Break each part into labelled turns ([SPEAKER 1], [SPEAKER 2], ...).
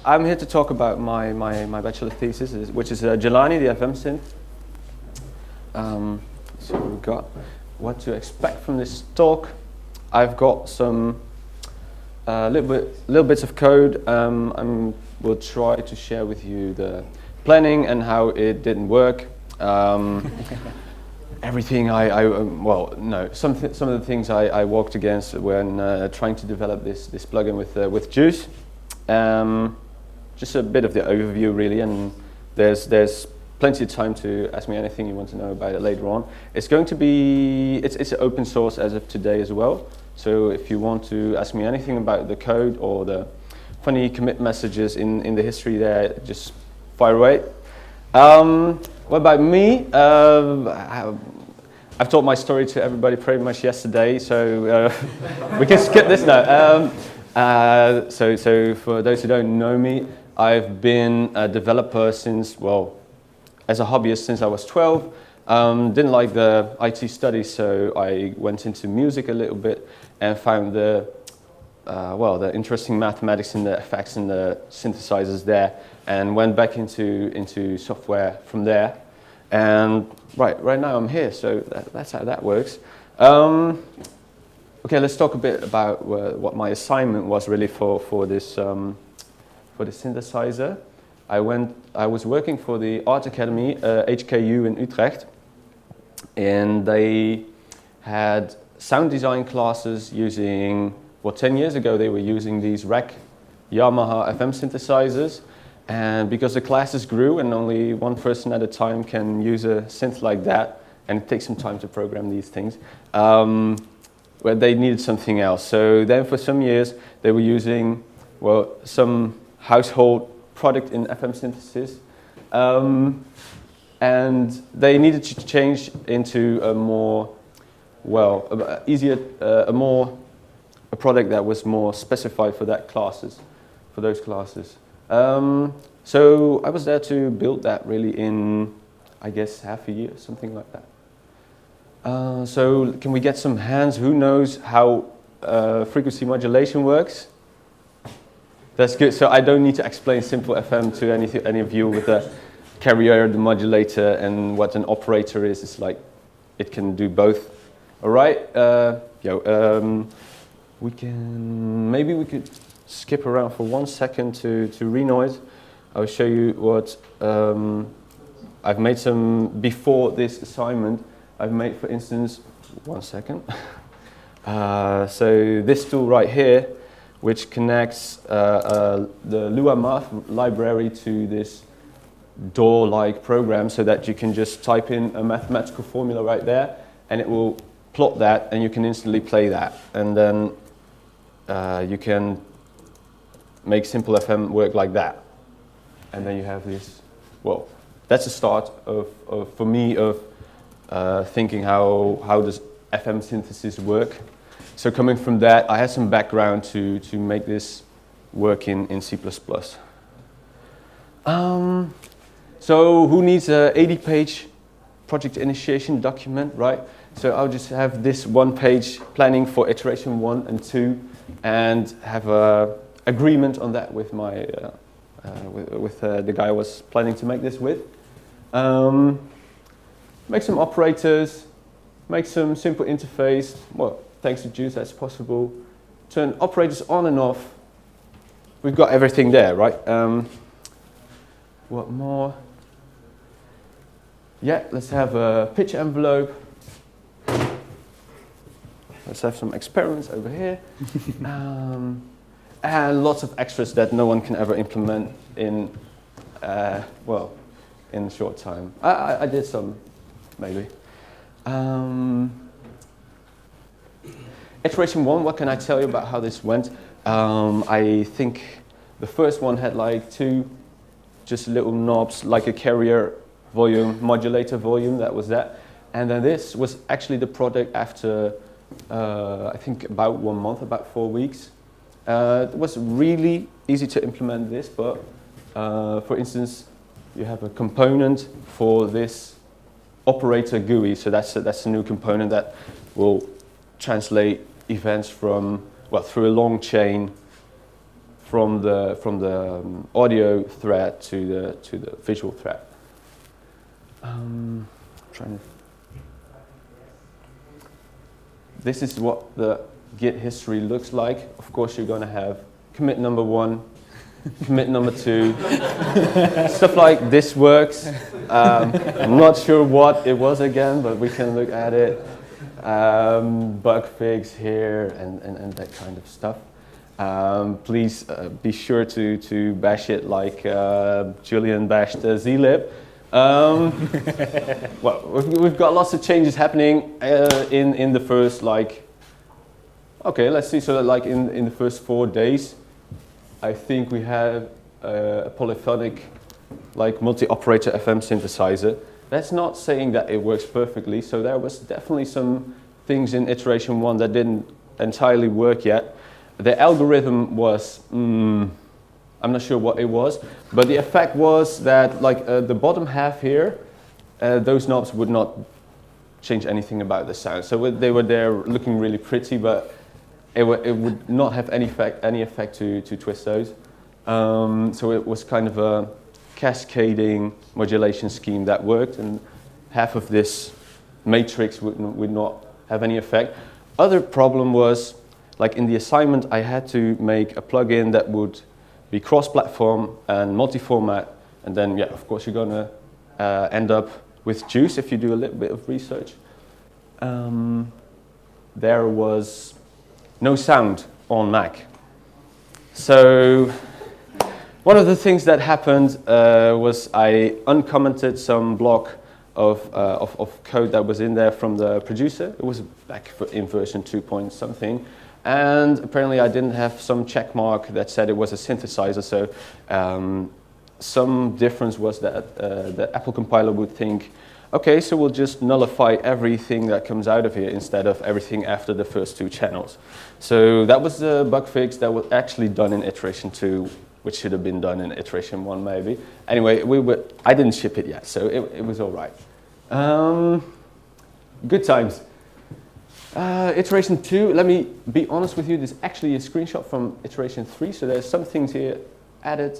[SPEAKER 1] I'm here to talk about my bachelor thesis, which is Jelani, the FM synth. So we've got what to expect from this talk. I've got some little bits of code. We'll try to share with you the planning and how it didn't work. Everything some of the things I walked against when trying to develop this plugin with JUCE. Just a bit of the overview really, and there's plenty of time to ask me anything you want to know about it later on. It's going to be it's open source as of today as well. So if you want to ask me anything about the code or the funny commit messages in the history there, just fire away. What about me? I've told my story to everybody pretty much yesterday, so we can skip this now. So for those who don't know me, I've been a developer since, well, as a hobbyist since I was 12. Didn't like the IT studies, so I went into music a little bit and found the interesting mathematics and the effects and the synthesizers there, and went back into software from there. And right now I'm here, so that's how that works. Okay, let's talk a bit about what my assignment was really for this synthesizer. I was working for the Art Academy, HKU in Utrecht, and they had sound design classes using, 10 years ago they were using these rack Yamaha FM synthesizers, and because the classes grew and only one person at a time can use a synth like that, and it takes some time to program these things, well, they needed something else. So then for some years they were using, some household product in FM synthesis, and they needed to change into a more, a product that was more specified for those classes. So I was there to build that really in, I guess, half a year, something like that. So can we get some hands? Who knows how frequency modulation works? That's good. So I don't need to explain simple FM to any of you with the carrier, the modulator, and what an operator is. It's like it can do both. All right. Maybe we could skip around for 1 second to renoise. I'll show you what I've made some before this assignment. I've made, for instance, 1 second. So this tool right here, which connects the Lua math library to this DAW-like program, so that you can just type in a mathematical formula right there, and it will plot that, and you can instantly play that, and then you can make simple FM work like that, and then you have this. Well, that's the start for me of thinking how does FM synthesis work. So coming from that, I had some background to make this work in C++. So who needs a 80-page project initiation document, right? So I'll just have this 1-page planning for iteration 1 and 2, and have a agreement on that with my with the guy I was planning to make this with. Make some operators, make some simple interface. Well, thanks to JUCE, that's possible. Turn operators on and off. We've got everything there, right? What more? Yeah, let's have a pitch envelope. Let's have some experiments over here. And lots of extras that no one can ever implement in, in a short time. I did some, maybe. Iteration 1, what can I tell you about how this went? I think the first one had like 2 just little knobs, like a carrier volume, modulator volume, that was that. And then this was actually the product after, I think about 1 month, about 4 weeks. It was really easy to implement this, but for instance, you have a component for this operator GUI, so that's a new component that will translate events from, through a long chain from the audio thread to the visual thread. This is what the Git history looks like. Of course, you're going to have commit number 1, commit number 2. Stuff like this works. I'm not sure what it was again, but we can look at it. Bug fix here and that kind of stuff. Please be sure to bash it like Julian bashed zlib. Well, we've got lots of changes happening in the first, okay, let's see, so that like in the first 4 days, I think we have a polyphonic, like multi-operator FM synthesizer. That's not saying that it works perfectly, so there was definitely some things in iteration 1 that didn't entirely work yet. The algorithm was, I'm not sure what it was, but the effect was that like the bottom half here, those knobs would not change anything about the sound. So they were there looking really pretty, but it would not have any effect to twist those. So it was kind of a cascading modulation scheme that worked, and half of this matrix would not have any effect. Other problem was, like in the assignment, I had to make a plugin that would be cross-platform and multi-format, and then, yeah, of course, you're going to end up with JUCE if you do a little bit of research. There was no sound on Mac. So one of the things that happened was I uncommented some block of code that was in there from the producer. It was back in version 2 point something. And apparently I didn't have some check mark that said it was a synthesizer, so some difference was that the Apple compiler would think, okay, so we'll just nullify everything that comes out of here instead of everything after the first 2 channels. So that was the bug fix that was actually done in iteration 2, which should have been done in iteration 1 maybe. Anyway, I didn't ship it yet, so it was all right. Good times. Iteration 2, let me be honest with you, this is actually a screenshot from iteration 3, so there's some things here added.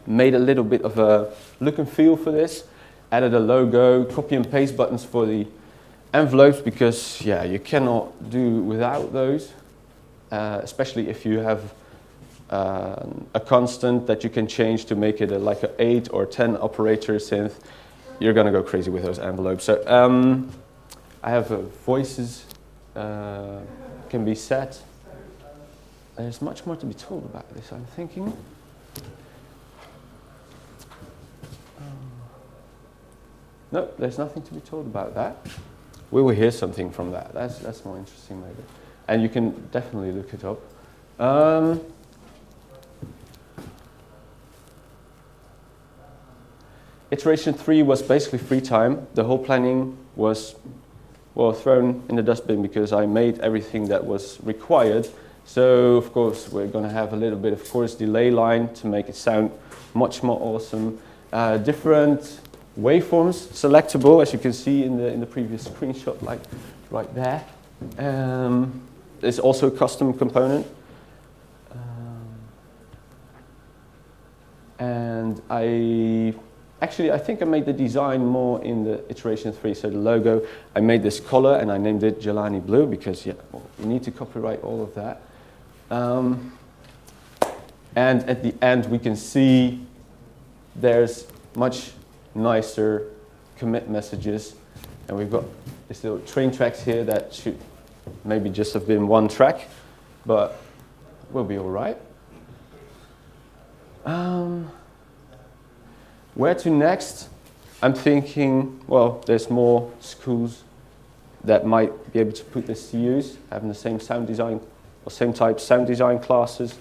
[SPEAKER 1] Made a little bit of a look and feel for this, added a logo, copy and paste buttons for the envelopes, because yeah, you cannot do without those, especially if you have a constant that you can change to make it like an 8 or 10 operator synth. You're gonna go crazy with those envelopes. So I have voices can be set. There's much more to be told about this, I'm thinking. No, there's nothing to be told about that. We will hear something from that. That's more interesting maybe. And you can definitely look it up. Iteration 3 was basically free time. The whole planning was, well, thrown in the dustbin because I made everything that was required. So, of course, we're going to have a little bit of chorus delay line to make it sound much more awesome. Different waveforms selectable, as you can see in the previous screenshot, like right there. There's also a custom component. And I think I made the design more in the iteration 3. So the logo, I made this color and I named it Jelani Blue because, yeah, well, you need to copyright all of that. And at the end, we can see there's much nicer commit messages. And we've got these little train tracks here that should maybe just have been one track, but we'll be all right. Where to next? I'm thinking, well, there's more schools that might be able to put this to use, having the same sound design or same type sound design classes.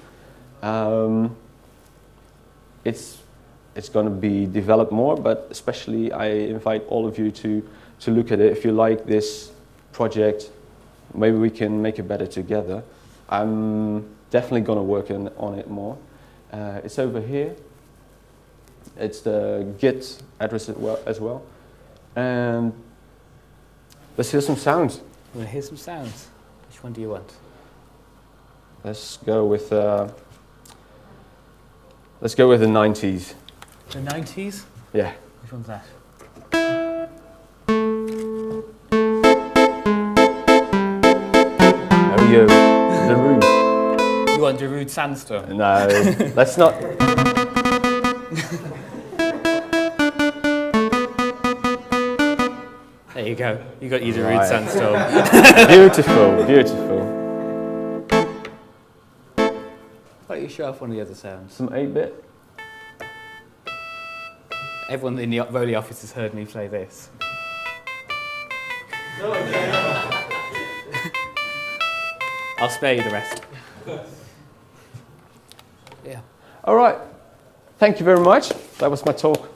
[SPEAKER 1] It's going to be developed more, but especially I invite all of you to look at it. If you like this project, maybe we can make it better together. I'm definitely going to work on it more. It's over here. It's the Git address as well. And let's hear some sounds.
[SPEAKER 2] We'll hear some sounds. Which one do you want?
[SPEAKER 1] Let's go with the 90s.
[SPEAKER 2] The 90s?
[SPEAKER 1] Yeah.
[SPEAKER 2] Which one's that?
[SPEAKER 1] There we go. The Root.
[SPEAKER 2] You want Darude Sandstorm?
[SPEAKER 1] No, let's not.
[SPEAKER 2] There you go. You got your Darude
[SPEAKER 1] Right.
[SPEAKER 2] Sandstorm.
[SPEAKER 1] Beautiful, beautiful.
[SPEAKER 2] Why don't you show off one of the other sounds?
[SPEAKER 1] Some 8-bit.
[SPEAKER 2] Everyone in the Rowley office has heard me play this. I'll spare you the rest. Yeah.
[SPEAKER 1] All right. Thank you very much. That was my talk.